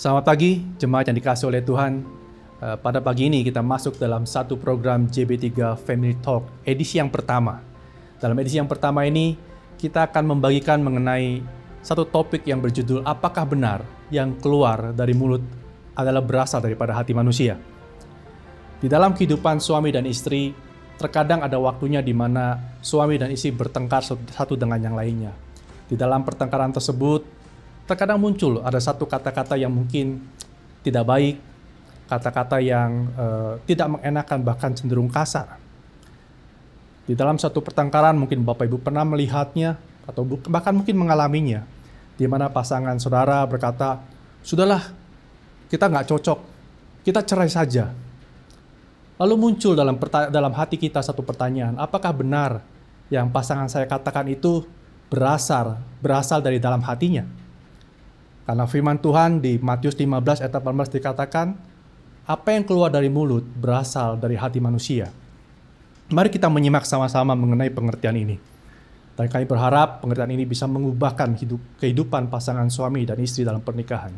Selamat pagi, jemaat yang dikasihi oleh Tuhan. Pada pagi ini kita masuk dalam satu program JB3 Family Talk, edisi yang pertama. Dalam edisi yang pertama ini, kita akan membagikan mengenai satu topik yang berjudul apakah benar yang keluar dari mulut adalah berasal daripada hati manusia. Di dalam kehidupan suami dan istri, terkadang ada waktunya di mana suami dan istri bertengkar satu dengan yang lainnya. Di dalam pertengkaran tersebut, terkadang muncul ada satu kata-kata yang mungkin tidak baik, kata-kata yang tidak mengenakan, bahkan cenderung kasar. Di dalam satu pertengkaran mungkin Bapak Ibu pernah melihatnya atau bahkan mungkin mengalaminya, di mana pasangan saudara berkata, "Sudahlah, kita nggak cocok, kita cerai saja." Lalu muncul dalam hati kita satu pertanyaan, apakah benar yang pasangan saya katakan itu berasal dari dalam hatinya? Karena firman Tuhan di Matius 15 ayat 18 dikatakan, apa yang keluar dari mulut berasal dari hati manusia. Mari kita menyimak sama-sama mengenai pengertian ini. Dan kami berharap pengertian ini bisa mengubahkan kehidupan pasangan suami dan istri dalam pernikahan.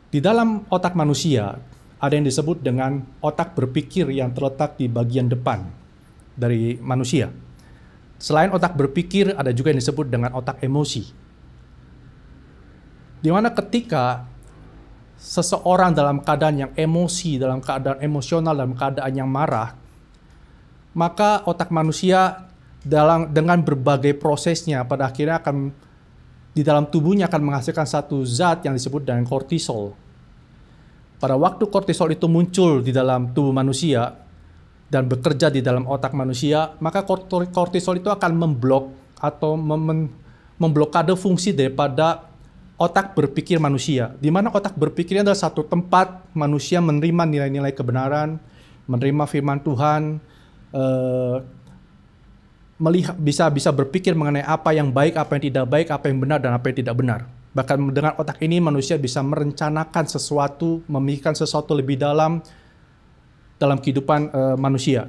Di dalam otak manusia, ada yang disebut dengan otak berpikir yang terletak di bagian depan dari manusia. Selain otak berpikir, ada juga yang disebut dengan otak emosi. Di mana ketika seseorang dalam keadaan yang emosi, dalam keadaan emosional, dalam keadaan yang marah, maka otak manusia dengan berbagai prosesnya pada akhirnya akan di dalam tubuhnya akan menghasilkan satu zat yang disebut dengan kortisol. Pada waktu kortisol itu muncul di dalam tubuh manusia dan bekerja di dalam otak manusia, maka kortisol itu akan memblok atau memblokade fungsi daripada otak berpikir manusia, di mana otak berpikirnya adalah satu tempat manusia menerima nilai-nilai kebenaran, menerima firman Tuhan, bisa berpikir mengenai apa yang baik, apa yang tidak baik, apa yang benar dan apa yang tidak benar. Bahkan dengan otak ini manusia bisa merencanakan sesuatu, memikirkan sesuatu lebih dalam kehidupan manusia.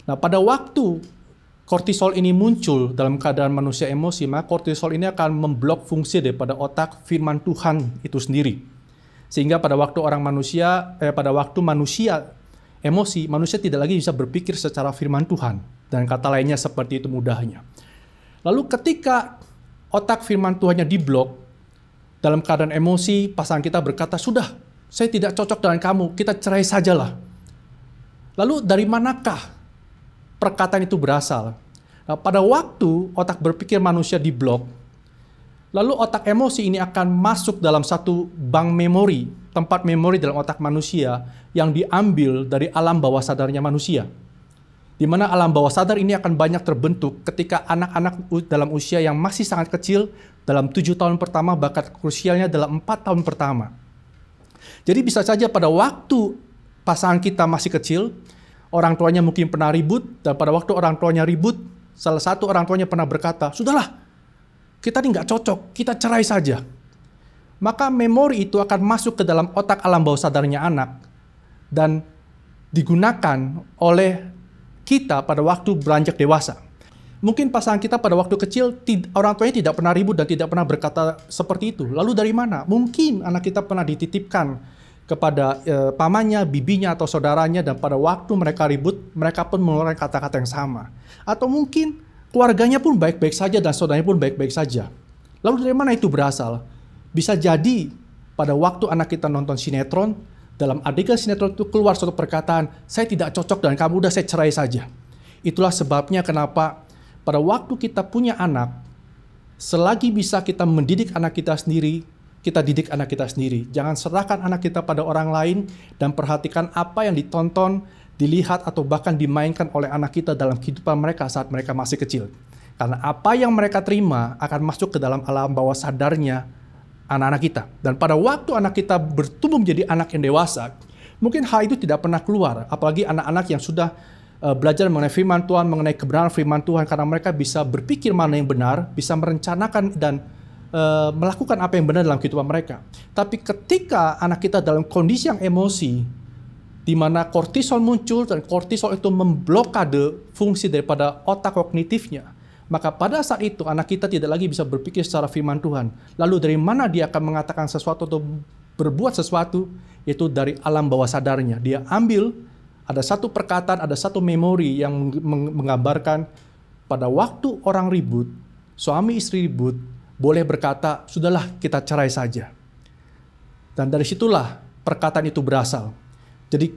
Nah, pada waktu kortisol ini muncul dalam keadaan manusia emosi, maka kortisol ini akan memblok fungsi daripada otak firman Tuhan itu sendiri. Sehingga pada waktu manusia emosi, manusia tidak lagi bisa berpikir secara firman Tuhan. Dan kata lainnya seperti itu mudahnya. Lalu ketika otak firman Tuhannya diblok, dalam keadaan emosi, pasangan kita berkata, "Sudah, saya tidak cocok dengan kamu, kita cerai sajalah." Lalu dari manakah perkataan itu berasal? Nah, pada waktu otak berpikir manusia diblok, lalu otak emosi ini akan masuk dalam satu bank memori, tempat memori dalam otak manusia yang diambil dari alam bawah sadarnya manusia. Di mana alam bawah sadar ini akan banyak terbentuk ketika anak-anak dalam usia yang masih sangat kecil, dalam 7 tahun pertama, bahkan krusialnya dalam 4 tahun pertama. Jadi bisa saja pada waktu pasangan kita masih kecil, orang tuanya mungkin pernah ribut, dan pada waktu orang tuanya ribut, salah satu orang tuanya pernah berkata, "Sudahlah, kita ini nggak cocok, kita cerai saja." Maka memori itu akan masuk ke dalam otak alam bawah sadarnya anak dan digunakan oleh kita pada waktu beranjak dewasa. Mungkin pasangan kita pada waktu kecil, orang tuanya tidak pernah ribut dan tidak pernah berkata seperti itu. Lalu dari mana? Mungkin anak kita pernah dititipkan kepada pamannya, bibinya, atau saudaranya, dan pada waktu mereka ribut, mereka pun mengeluarkan kata-kata yang sama. Atau mungkin keluarganya pun baik-baik saja dan saudaranya pun baik-baik saja. Lalu dari mana itu berasal? Bisa jadi pada waktu anak kita nonton sinetron, dalam adegan sinetron itu keluar suatu perkataan, "Saya tidak cocok dengan kamu, udah saya cerai saja." Itulah sebabnya kenapa pada waktu kita punya anak, selagi bisa kita mendidik anak kita sendiri, kita didik anak kita sendiri. Jangan serahkan anak kita pada orang lain dan perhatikan apa yang ditonton, dilihat, atau bahkan dimainkan oleh anak kita dalam kehidupan mereka saat mereka masih kecil. Karena apa yang mereka terima akan masuk ke dalam alam bawah sadarnya anak-anak kita. Dan pada waktu anak kita bertumbuh menjadi anak yang dewasa, mungkin hal itu tidak pernah keluar. Apalagi anak-anak yang sudah belajar mengenai firman Tuhan, mengenai kebenaran firman Tuhan, karena mereka bisa berpikir mana yang benar, bisa merencanakan dan melakukan apa yang benar dalam kehidupan mereka. Tapi ketika anak kita dalam kondisi yang emosi, di mana kortisol muncul dan kortisol itu memblokade fungsi daripada otak kognitifnya, maka pada saat itu anak kita tidak lagi bisa berpikir secara firman Tuhan. Lalu dari mana dia akan mengatakan sesuatu atau berbuat sesuatu, yaitu dari alam bawah sadarnya. Dia ambil, ada satu perkataan, ada satu memori yang menggambarkan pada waktu orang ribut, suami istri ribut, boleh berkata, sudahlah kita cerai saja. Dan dari situlah perkataan itu berasal. Jadi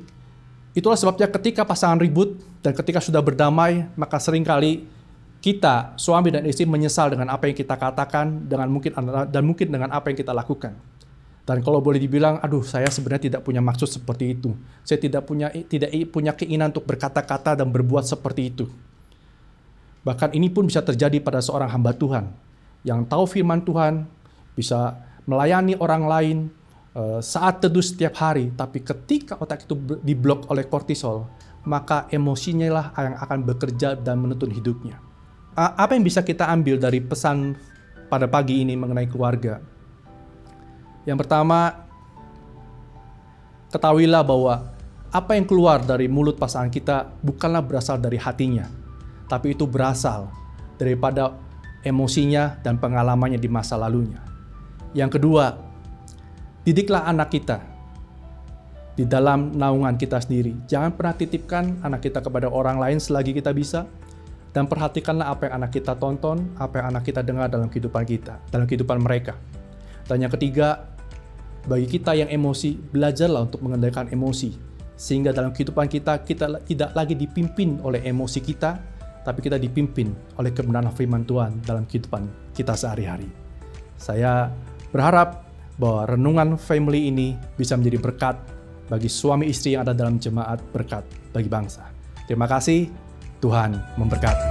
itulah sebabnya ketika pasangan ribut dan ketika sudah berdamai, maka seringkali kita, suami dan istri, menyesal dengan apa yang kita katakan, mungkin dengan apa yang kita lakukan. Dan kalau boleh dibilang, aduh, saya sebenarnya tidak punya maksud seperti itu. Saya tidak punya keinginan untuk berkata-kata dan berbuat seperti itu. Bahkan ini pun bisa terjadi pada seorang hamba Tuhan yang tahu firman Tuhan, bisa melayani orang lain saat teduh setiap hari, tapi ketika otak itu diblok oleh kortisol, maka emosinya lah yang akan bekerja dan menuntun hidupnya. Apa yang bisa kita ambil dari pesan pada pagi ini mengenai keluarga? Yang pertama, ketahuilah bahwa apa yang keluar dari mulut pasangan kita bukanlah berasal dari hatinya, tapi itu berasal daripada emosinya dan pengalamannya di masa lalunya. Yang kedua, didiklah anak kita di dalam naungan kita sendiri. Jangan pernah titipkan anak kita kepada orang lain selagi kita bisa. Dan perhatikanlah apa yang anak kita tonton, apa yang anak kita dengar dalam kehidupan kita, dalam kehidupan mereka. Dan yang ketiga, bagi kita yang emosi, belajarlah untuk mengendalikan emosi. Sehingga dalam kehidupan kita tidak lagi dipimpin oleh emosi kita, tapi kita dipimpin oleh kebenaran firman Tuhan dalam kehidupan kita sehari-hari. Saya berharap bahwa renungan family ini bisa menjadi berkat bagi suami istri yang ada dalam jemaat, berkat bagi bangsa. Terima kasih. Tuhan memberkati.